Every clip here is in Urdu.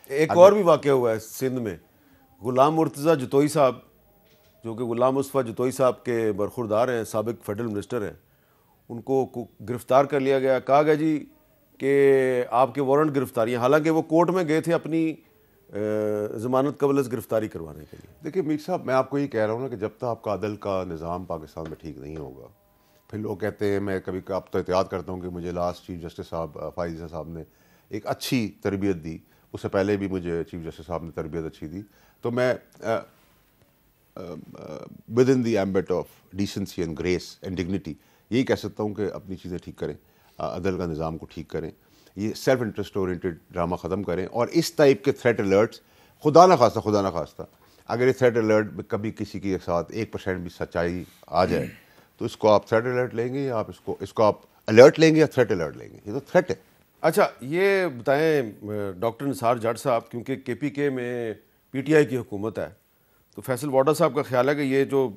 ایک اور بھی واقعہ ہوا ہے سندھ میں، غلام مرتضیٰ جتوئی صاحب جو کہ غلام مصطفیٰ جتوئی صاحب کے برخوردار ہیں، سابق فیڈرل منسٹر ہیں، ان کو گرفتار کر لیا گیا. کہا گیا جی کہ آپ کے وارنٹ گرفتاری ہیں، حالانکہ وہ کورٹ میں گئے تھے اپنی ضمانت قبل از گرفتاری کروانے کے لیے. دیکھیے میر صاحب، میں آپ کو یہ کہہ رہا ہوں نا کہ جب تک آپ کا عدل کا نظام پاکستان میں ٹھیک نہیں ہوگا، پھر لوگ کہتے ہیں، میں کبھی اب تو احتیاط کرتا ہوں کہ مجھے لاسٹ چیف جسٹس صاحب فائز صاحب نے ایک اچھی تربیت دی، اس سے پہلے بھی مجھے چیف جسٹس صاحب نے تربیت اچھی دی، تو میں with in the ambit of decency and grace and dignity یہی کہہ سکتا ہوں کہ اپنی چیزیں ٹھیک کریں، عدل کا نظام کو ٹھیک کریں، یہ سیلف انٹرسٹ اورینٹیڈ ڈرامہ ختم کریں، اور اس ٹائپ کے تھریٹ الرٹس خدا نہ خواستہ اگر یہ تھریٹ الرٹ میں کبھی کسی کے ساتھ 1% بھی سچائی آ جائے تو اس کو آپ تھریٹ الرٹ لیں گے یا آپ اس کو آپ الرٹ لیں گے یا تھریٹ الرٹ لیں گے؟ یہ تو تھریٹ ہے. اچھا یہ بتائیں ڈاکٹر نثار جٹ صاحب، کیونکہ کے پی کے میں پی ٹی آئی کی حکومت ہے، تو فیصل واڈا صاحب کا خیال ہے کہ یہ جو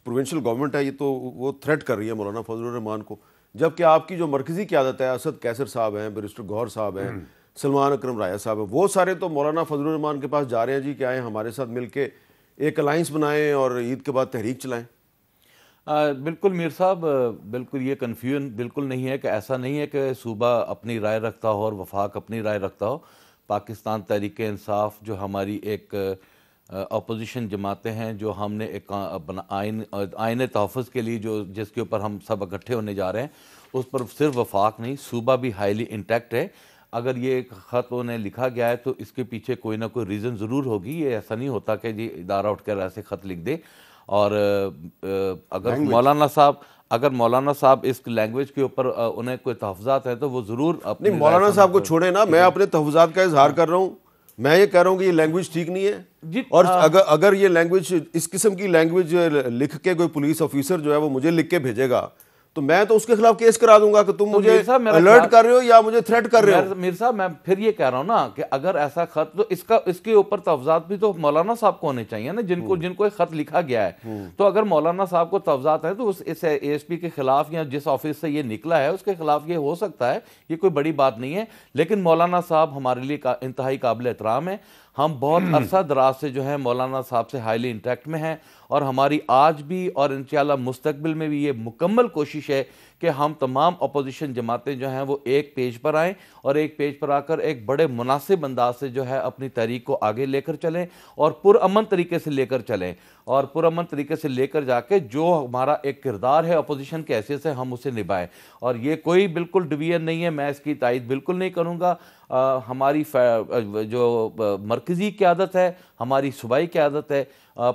پروونشل گورنمنٹ ہے یہ تو وہ تھریٹ کر رہی ہے مولانا فضل الرحمان کو، جبکہ آپ کی جو مرکزی قیادت ہے، اسد کیسر صاحب ہیں، بیرسٹر گوہر صاحب ہیں، سلمان اکرم رایا صاحب ہیں، وہ سارے تو مولانا فضل الرحمان کے پاس جا رہے ہیں جی کہ آئیں ہمارے ساتھ مل کے ایک الائنس بنائیں اور عید کے بعد تحریک چلائیں. بالکل میر صاحب، بالکل یہ کنفیوژن بالکل نہیں ہے کہ ایسا نہیں ہے کہ صوبہ اپنی رائے رکھتا ہو اور وفاق اپنی رائے رکھتا ہو. پاکستان تحریک انصاف جو ہماری ایک اپوزیشن جماعتیں ہیں، جو ہم نے ایک آئین تحفظ کے لیے جس کے اوپر ہم سب اکٹھے ہونے جا رہے ہیں، اس پر صرف وفاق نہیں، صوبہ بھی ہائیلی انٹیکٹ ہے. اگر یہ خط انہیں لکھا گیا ہے تو اس کے پیچھے کوئی نہ کوئی ریزن ضرور ہوگی. یہ ایسا نہیں ہوتا کہ جی ادارہ اٹھ کر ایسے خط لکھ دے. اور اگر مولانا صاحب اس لینگویج کے اوپر انہیں کوئی تحفظات ہیں تو وہ ضرور نہیں، مولانا صاحب کو چھوڑیں نا، میں اپنے تحفظات کا اظہار کر رہا ہوں. میں یہ کہہ رہا ہوں کہ یہ لینگویج ٹھیک نہیں ہے، اور اگر یہ لینگویج اس قسم کی لینگویج لکھ کے کوئی پولیس آفیسر جو ہے وہ مجھے لکھ کے بھیجے گا تو میں تو اس کے خلاف کیس کرا دوں گا کہ تم مجھے الرٹ کر رہے ہو یا مجھے تھریٹ کر رہے ہو. میر صاحب میں پھر یہ کہہ رہا ہوں نا کہ اگر ایسا خط تو اس کے اوپر تحفظات بھی تو مولانا صاحب کو ہونے چاہیے نا، جن کو ایک خط لکھا گیا ہے. تو اگر مولانا صاحب کو تحفظات ہیں تو اس اے ایس پی کے خلاف یا جس آفس سے یہ نکلا ہے اس کے خلاف یہ ہو سکتا ہے، یہ کوئی بڑی بات نہیں ہے. لیکن مولانا صاحب ہمارے لیے انتہائی قابل احترام ہے. ہم بہت عرصہ دراز سے جو ہے مولانا صاحب سے ہائیلی انٹیکٹ میں ہیں، اور ہماری آج بھی اور انشاءاللہ مستقبل میں بھی یہ مکمل کوشش ہے کہ ہم تمام اپوزیشن جماعتیں جو ہیں وہ ایک پیج پر آئیں اور ایک پیج پر آ کر ایک بڑے مناسب انداز سے جو ہے اپنی تحریک کو آگے لے کر چلیں اور پرامن طریقے سے لے کر چلیں، اور پرامن طریقے سے لے کر جا کے جو ہمارا ایک کردار ہے اپوزیشن کے حیثیت سے ہم اسے نبھائیں. اور یہ کوئی بالکل ڈویژن نہیں ہے، میں اس کی تائید بالکل نہیں کروں گا. ہماری جو مرکزی قیادت ہے، ہماری صوبائی قیادت ہے،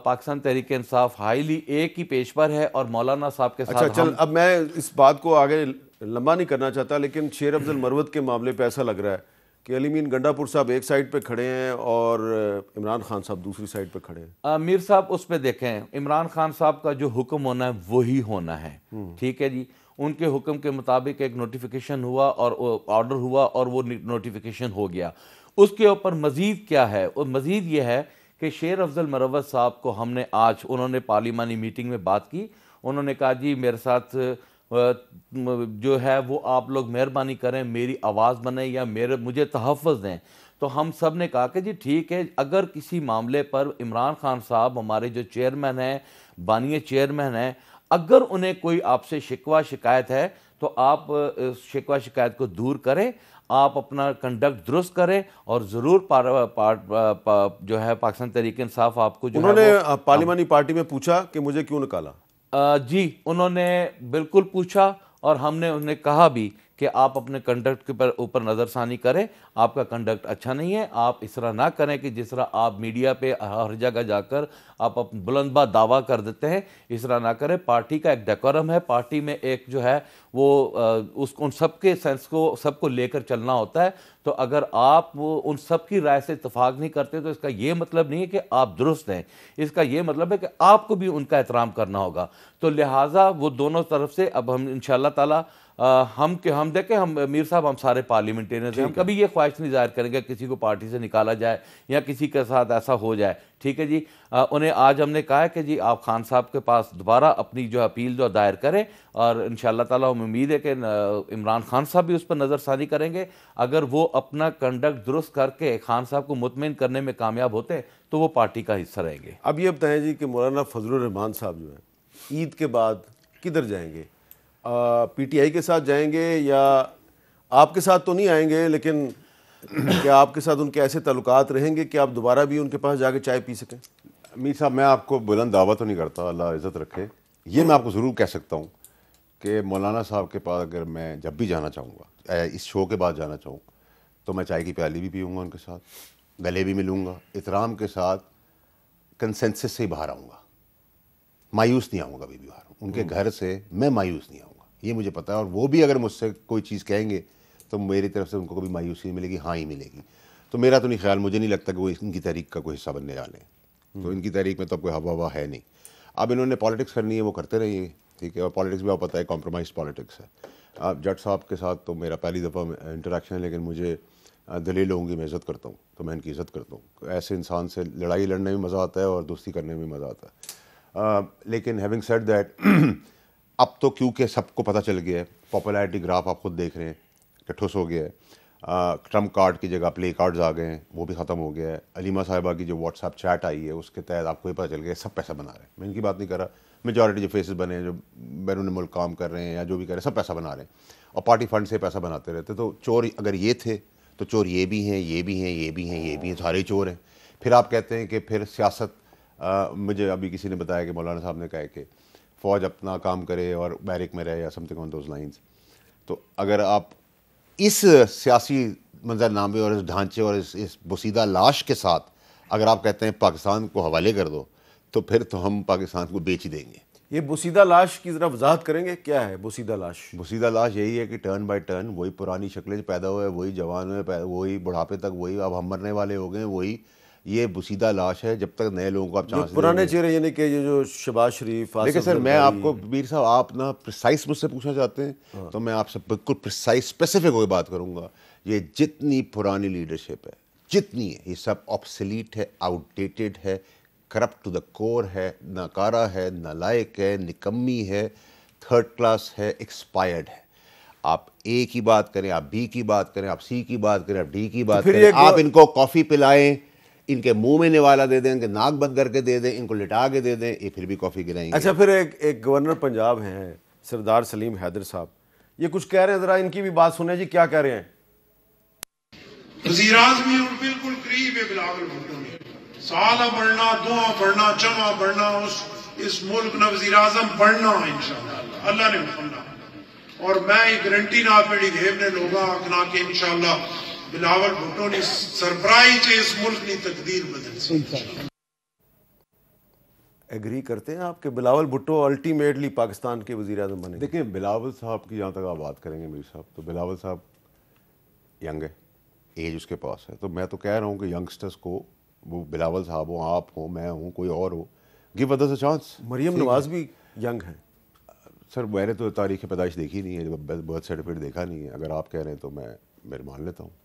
پاکستان تحریک انصاف ہائیلی ایک ہی پیج پر ہے، اور مولانا صاحب کے ساتھ اچھا چل، اب میں اس بات کو آگے لمبا نہیں کرنا چاہتا، لیکن شیر افضل مروت کے معاملے پہ ایسا لگ رہا ہے کہ علی مین گنڈا پور صاحب ایک سائڈ پہ کھڑے ہیں اور عمران خان صاحب دوسری سائڈ پہ کھڑے ہیں. میر صاحب اس پہ دیکھیں، عمران خان صاحب کا جو حکم ہونا ہے وہی ہونا ہے، ٹھیک ہے جی. ان کے حکم کے مطابق ایک نوٹیفیکیشن ہوا اور آرڈر ہوا اور وہ نوٹیفیکیشن ہو گیا. اس کے اوپر مزید کیا ہے؟ اور مزید یہ ہے کہ شیر افضل مروت صاحب کو ہم نے آج، انہوں نے پارلیمانی میٹنگ میں بات کی، انہوں نے کہا جی میرے ساتھ جو ہے وہ آپ لوگ مہربانی کریں، میری آواز بنیں یا مجھے تحفظ دیں. تو ہم سب نے کہا کہ جی ٹھیک ہے، اگر کسی معاملے پر عمران خان صاحب ہمارے جو چیئرمین ہیں، بانی چیئرمین ہیں، اگر انہیں کوئی آپ سے شکوہ شکایت ہے تو آپ شکوہ شکایت کو دور کریں، آپ اپنا کنڈکٹ درست کریں، اور ضرور جو ہے پاکستان تحریک انصاف آپ کو جو ہے انہوں نے پارلیمانی پارٹی میں پوچھا کہ مجھے کیوں نکالا؟ جی انہوں نے بالکل پوچھا، اور ہم نے انہیں کہا بھی کہ آپ اپنے کنڈکٹ کے اوپر نظر ثانی کریں، آپ کا کنڈکٹ اچھا نہیں ہے. آپ اس طرح نہ کریں کہ جس طرح آپ میڈیا پہ ہر جگہ جا کر آپ بلند بات دعویٰ کر دیتے ہیں، اس طرح نہ کریں. پارٹی کا ایک ڈیکورم ہے، پارٹی میں ایک جو ہے وہ ان سب کے سینس کو سب کو لے کر چلنا ہوتا ہے. تو اگر آپ ان سب کی رائے سے اتفاق نہیں کرتے تو اس کا یہ مطلب نہیں ہے کہ آپ درست ہیں، اس کا یہ مطلب ہے کہ آپ کو بھی ان کا احترام کرنا ہوگا. تو لہٰذا وہ دونوں طرف سے اب ہم انشاءاللہ تعالی ہم دیکھیں، ہم میر صاحب ہم سارے پارلیمنٹیرینز ہیں، ہم کبھی یہ خواہش نہیں ظاہر کریں گے کسی کو پارٹی سے نکالا جائے یا کسی کے ساتھ ایسا ہو جائے، ٹھیک ہے جی. انہیں آج ہم نے کہا ہے کہ جی آپ خان صاحب کے پاس دوبارہ اپنی جو اپیل جو دائر کریں، اور انشاءاللہ تعالی ہم امید ہے کہ عمران خان صاحب بھی اس پر نظر ثانی کریں گے. اگر وہ اپنا کنڈکٹ درست کر کے خان صاحب کو مطمئن کرنے میں کامیاب ہوتے ہیں تو وہ پارٹی کا حصہ رہیں گے. اب یہ بتائیں جی کہ مولانا فضل الرحمان صاحب جو ہیں عید کے بعد کدھر جائیں گے؟ پی ٹی آئی کے ساتھ جائیں گے یا آپ کے ساتھ تو نہیں آئیں گے، لیکن کیا آپ کے ساتھ ان کے ایسے تعلقات رہیں گے کہ آپ دوبارہ بھی ان کے پاس جا کے چائے پی سکیں؟ میر صاحب میں آپ کو بلند دعوت تو نہیں کرتا، اللہ عزت رکھے. یہ میں آپ کو ضرور کہہ سکتا ہوں کہ مولانا صاحب کے پاس اگر میں جب بھی جانا چاہوں گا، اس شو کے بعد جانا چاہوں تو میں چائے کی پیالی بھی پیوں گا ان کے ساتھ، گلے بھی ملوں گا، احترام کے ساتھ کنسنسس سے ہی باہر آؤں گا. مایوس نہیں آؤں گا کبھی بھی باہر. ان کے گھر سے میں مایوس نہیں آؤں گا، یہ مجھے پتہ ہے. اور وہ بھی اگر مجھ سے کوئی چیز کہیں گے تو میری طرف سے ان کو کبھی مایوسی نہیں ملے گی، ہاں ہی ملے گی. تو میرا تو نہیں خیال، مجھے نہیں لگتا کہ وہ ان کی تحریک کا کوئی حصہ بننے والے ہیں. تو ان کی تحریک میں تو اب کوئی ہوا ہے نہیں. اب انہوں نے پالیٹکس کرنی ہے، وہ کرتے رہیے، ٹھیک ہے. اور پالیٹکس بھی آپ پتہ ہے کمپرومائز پالیٹکس ہے. اب جٹ صاحب کے ساتھ تو میرا پہلی دفعہ انٹریکشن ہے، لیکن مجھے دلیل لوگوں کی میں عزت کرتا ہوں، تو میں ان کی عزت کرتا ہوں. ایسے انسان سے لڑائی لڑنے میں مزہ آتا ہے اور دوستی کرنے میں مزہ آتا ہے. لیکن ہیونگ سیڈ دیٹ اب تو کیونکہ سب کو پتہ چل گیا ہے، پاپولیرٹی گراف آپ خود دیکھ رہے ہیں کہ ٹھوس ہو گیا ہے. ٹرمپ کارڈ کی جگہ پلے کارڈز آ گئے ہیں، وہ بھی ختم ہو گیا ہے. علیمہ صاحبہ کی جو واٹس ایپ چیٹ آئی ہے اس کے تحت آپ کو یہ پتہ چل گیا سب پیسہ بنا رہے ہیں. میں ان کی بات نہیں کر رہا، میجورٹی جو فیسز بنے ہیں جو بیرون ملک کام کر رہے ہیں یا جو بھی کر رہے ہیں سب پیسہ بنا رہے ہیں اور پارٹی فنڈ سے پیسہ بناتے رہتے. تو چور اگر یہ تھے تو چور یہ بھی ہیں، یہ بھی ہیں، یہ بھی ہیں، یہ بھی ہیں، سارے چور ہیں. پھر آپ کہتے ہیں کہ پھر سیاست، مجھے ابھی کسی نے بتایا کہ مولانا صاحب نے کہا کہ فوج اپنا کام کرے اور بیرک میں رہے یا some thing on those lines. تو اگر آپ اس سیاسی منظرنامے اور اس ڈھانچے اور اس بوسیدہ لاش کے ساتھ اگر آپ کہتے ہیں پاکستان کو حوالے کر دو تو پھر تو ہم پاکستان کو بیچ ہی دیں گے. یہ بوسیدہ لاش کی ذرا وضاحت کریں گے، کیا ہے بوسیدہ لاش؟ بوسیدہ لاش یہی ہے کہ ٹرن بائی ٹرن وہی پرانی شکلیں پیدا ہوئے، وہی جوان ہوئے، وہی بڑھاپے تک وہی، اب ہم مرنے والے ہو گئے وہی. یہ بوسیدہ لاش ہے. جب تک نئے لوگوں کو آپ چانس پرانے چہرے، یعنی کہ یہ جو شہباز شریف، لیکن سر میں آپ کو میر صاحب آپ نا پریسائز مجھ سے پوچھنا چاہتے ہیں تو میں آپ سے بالکل پریسائز اسپیسیفک ہو کے بات کروں گا. یہ جتنی پرانی لیڈرشپ ہے، جتنی ہے، یہ سب آبسلیٹ ہے، آؤٹ ڈیٹڈ ہے، کرپٹ ٹو دا کور ہے، ناکارہ ہے، نالائق ہے، نکمی ہے، تھرڈ کلاس ہے، ایکسپائرڈ ہے. آپ اے کی بات کریں، آپ بی کی بات کریں، آپ سی کی بات کریں، آپ ڈی کی بات کریں، آپ ان کو کافی پلائیں، ان کے منہ میں نوالا دے دیں، ان کے ناک بند کر کے دے دیں، ان کو لٹا کے دے دیں، یہ پھر بھی کافی گرائیں گے. اچھا، پھر ایک گورنر پنجاب ہیں سردار سلیم حیدر صاحب، یہ کچھ کہہ رہے ہیں، ذرا ان کی بھی بات سنیں جی، کیا کہہ رہے ہیں؟ وزیر اعظم بالکل قریب ہے بلاول بھٹو نے. سالہ بڑھنا، دعا بڑھنا، جمع بڑھنا، اس ملک نہ وزیر اعظم بڑھنا انشاءاللہ اللہ نے بڑھنا. اور میں یہ گارنٹی نہ پیڑی دیو نے لوگا آکھنا کہ انشاءاللہ بلاول بھٹو نے سربراہی چے اس ملک کی تقدیر بدل سکتی. ایگری کرتے ہیں آپ کہ بلاول بھٹو الٹیمیٹلی پاکستان کے وزیر اعظم بنے؟ دیکھیں بلاول صاحب کی جہاں تک آپ بات کریں گے میر صاحب، تو بلاول صاحب ینگ ہے، ایج اس کے پاس ہے. تو میں تو کہہ رہا ہوں کہ ینگسٹرز کو، وہ بلاول صاحب ہوں، آپ ہوں، میں ہوں، کوئی اور ہو، give others a chance. Maryam Nawaz بھی ینگ ہیں سر. میں نے تو تاریخ پیدائش دیکھی نہیں ہے، برتھ سرٹیفکیٹ دیکھا نہیں ہے. اگر آپ کہہ رہے ہیں تو میں مان لیتا ہوں.